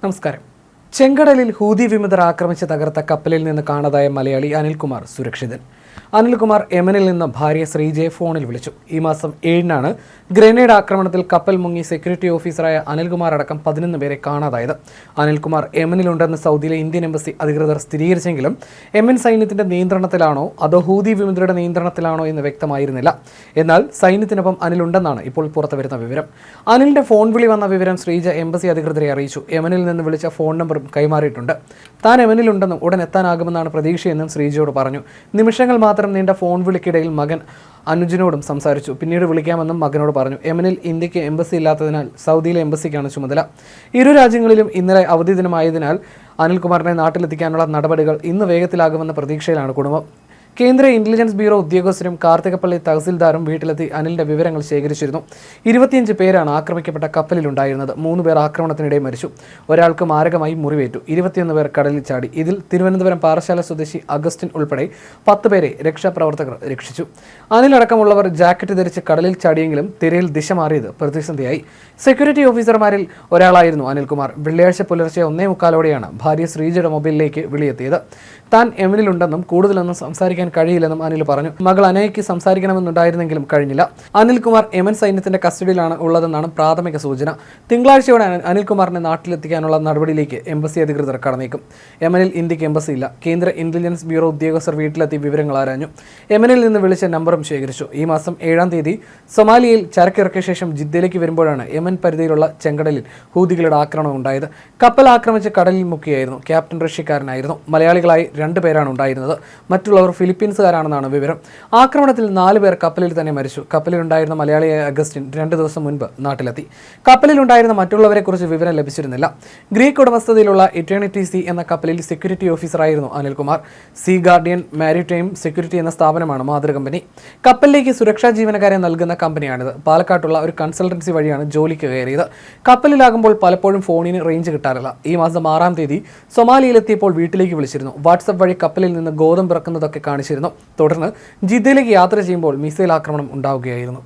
നമസ്കാരം. ചെങ്കടലിൽ ഹൂതി വിമതർ ആക്രമിച്ച് തകർത്ത കപ്പലിൽ നിന്ന് കാണാതായ മലയാളി അനിൽകുമാർ സുരക്ഷിതൻ. അനിൽകുമാർ യമനിൽ നിന്ന് ഭാര്യ ശ്രീജയെ ഫോണിൽ വിളിച്ചു. ഈ മാസം 7-നാണ് ഗ്രനേഡ് ആക്രമണത്തിൽ കപ്പൽ മുങ്ങി സെക്യൂരിറ്റി ഓഫീസറായ അനിൽകുമാർ അടക്കം 11 പേരെ കാണാതായത്. അനിൽകുമാർ യമനിലുണ്ടെന്ന് സൗദിയിലെ ഇന്ത്യൻ എംബസി അധികൃതർ സ്ഥിരീകരിച്ചെങ്കിലും യമൻ സൈന്യത്തിന്റെ നിയന്ത്രണത്തിലാണോ അതോ ഹൂതി വിമതരുടെ നിയന്ത്രണത്തിലാണോ എന്ന് വ്യക്തമായിരുന്നില്ല. എന്നാൽ സൈന്യത്തിനൊപ്പം അനിലുണ്ടെന്നാണ് ഇപ്പോൾ പുറത്തുവരുന്ന വിവരം. അനിലിന്റെ ഫോൺ വിളി വന്ന വിവരം ശ്രീജ എംബസി അധികൃതരെ അറിയിച്ചു. യമനിൽ നിന്ന് വിളിച്ച ഫോൺ നമ്പറും കൈമാറിയിട്ടുണ്ട്. താൻ യമനിലുണ്ടെന്നും ഉടൻ എത്താനാകുമെന്നാണ് പ്രതീക്ഷയെന്നും ശ്രീജയോട് പറഞ്ഞു. നിമിഷങ്ങൾ മാത്രം നീണ്ട ഫോൺ വിളിക്കിടയിൽ മകൻ അനുജിനോടും സംസാരിച്ചു. പിന്നീട് വിളിക്കാമെന്നും മകനോട് പറഞ്ഞു. യമനിൽ ഇന്ത്യക്ക് എംബസി ഇല്ലാത്തതിനാൽ സൗദിയിലെ എംബസിക്കാണ് ചുമതല. ഇരു രാജ്യങ്ങളിലും ഇന്നലെ അവധി ദിനമായതിനാൽ അനിൽകുമാറിനെ നാട്ടിലെത്തിക്കാനുള്ള നടപടികൾ ഇന്ന് വേഗത്തിലാകുമെന്ന പ്രതീക്ഷയിലാണ് കുടുംബം. കേന്ദ്ര ഇന്റലിജൻസ് ബ്യൂറോ ഉദ്യോഗസ്ഥരും കാർത്തികപ്പള്ളി തഹസിൽദാരും വീട്ടിലെത്തി അനിലിന്റെ വിവരങ്ങൾ ശേഖരിച്ചിരുന്നു. 25 പേരാണ് ആക്രമിക്കപ്പെട്ട കപ്പലിലുണ്ടായിരുന്നത്. 3 പേർ ആക്രമണത്തിനിടെ മരിച്ചു. ഒരാൾക്ക് മാരകമായി മുറിവേറ്റു. 21 പേർ കടലിൽ ചാടി. ഇതിൽ തിരുവനന്തപുരം പാറശാല സ്വദേശി അഗസ്റ്റിൻ ഉൾപ്പെടെ 10 പേരെ രക്ഷാപ്രവർത്തകർ രക്ഷിച്ചു. അനിലടക്കമുള്ളവർ ജാക്കറ്റ് ധരിച്ച് കടലിൽ ചാടിയെങ്കിലും തിരയിൽ ദിശ മാറിയത് പ്രതിസന്ധിയായി. സെക്യൂരിറ്റി ഓഫീസർമാരിൽ ഒരാളായിരുന്നു അനിൽകുമാർ. വെള്ളിയാഴ്ച പുലർച്ചെ 1:15-ഓടെയാണ് ഭാര്യ ശ്രീജയുടെ മൊബൈലിലേക്ക് വിളിയെത്തിയത്. താൻ യമനിലുണ്ടെന്നും കൂടുതലൊന്നും സംസാരിക്കാൻ കഴിയില്ലെന്നും അനിൽ പറഞ്ഞു. മകൾ അനയ്ക്ക് സംസാരിക്കണമെന്നുണ്ടായിരുന്നെങ്കിലും കഴിഞ്ഞില്ല. അനിൽകുമാർ യമൻ സൈന്യത്തിന്റെ കസ്റ്റഡിയിലാണ് ഉള്ളതെന്നാണ് പ്രാഥമിക സൂചന. തിങ്കളാഴ്ചയോടെ അനിൽകുമാറിനെ നാട്ടിലെത്തിക്കാനുള്ള നടപടിയിലേക്ക് എംബസി അധികൃതർ കടന്നേക്കും. യമനിൽ ഇന്ത്യക്ക് എംബസി ഇല്ല. കേന്ദ്ര ഇന്റലിജൻസ് ബ്യൂറോ ഉദ്യോഗസ്ഥർ വീട്ടിലെത്തി വിവരങ്ങൾ ആരാഞ്ഞു. യമനിൽ നിന്ന് വിളിച്ച നമ്പറും ശേഖരിച്ചു. ഈ മാസം 7-ാം തീയതി സൊമാലിയയിൽ ചരക്കിറക്കിയ ശേഷം ജിദ്ദയിലേക്ക് വരുമ്പോഴാണ് യമൻ പരിധിയിലുള്ള ചെങ്കടലിൽ ഹൂതികളുടെ ആക്രമണം ഉണ്ടായത്. കപ്പൽ ആക്രമിച്ച് കടലിൽ മുക്കിയായിരുന്നു. ക്യാപ്റ്റൻ റഷ്യക്കാരനായിരുന്നു. മലയാളികളായി 2 പേരാണ് ഉണ്ടായിരുന്നത്. മറ്റുള്ളവർ ഫിലിപ്പീൻസുകാരാണെന്നാണ് വിവരം. ആക്രമണത്തിൽ 4 പേർ കപ്പലിൽ തന്നെ മരിച്ചു. കപ്പലിലുണ്ടായിരുന്ന മലയാളിയായ അഗസ്റ്റിൻ 2 ദിവസം മുൻപ് നാട്ടിലെത്തി. കപ്പലിലുണ്ടായിരുന്ന മറ്റുള്ളവരെക്കുറിച്ച് വിവരം ലഭിച്ചിരുന്നില്ല. ഗ്രീക്ക് ഉടമസ്ഥതയിലുള്ള ഇറ്റേണിറ്റി സി എന്ന കപ്പലിൽ സെക്യൂരിറ്റി ഓഫീസറായിരുന്നു Anilkumar. Sea Guardian Maritime Security എന്ന സ്ഥാപനമാണ് മാതൃ കമ്പനി. കപ്പലിലേക്ക് സുരക്ഷാ ജീവനക്കാരെ നൽകുന്ന കമ്പനിയാണിത്. പാലക്കാട്ടുള്ള ഒരു കൺസൾട്ടൻസി വഴിയാണ് ജോലിക്ക് കയറിയത്. കപ്പലിലാകുമ്പോൾ പലപ്പോഴും ഫോണിന് റേഞ്ച് കിട്ടാറില്ല. ഈ മാസം 6-ാം തീയതി സൊമാലിയയിലെത്തിയപ്പോൾ വീട്ടിലേക്ക് വിളിച്ചിരുന്നു. വാട്സപ്പ് വഴി കപ്പലിൽ നിന്ന് ഗോതമ്പ് ഇറക്കുന്നതൊക്കെ കാണിച്ചിരുന്നു. തുടർന്ന് ജിദ്ദയിലേക്ക് യാത്ര ചെയ്യുമ്പോൾ മിസൈൽ ആക്രമണം ഉണ്ടാവുകയായിരുന്നു.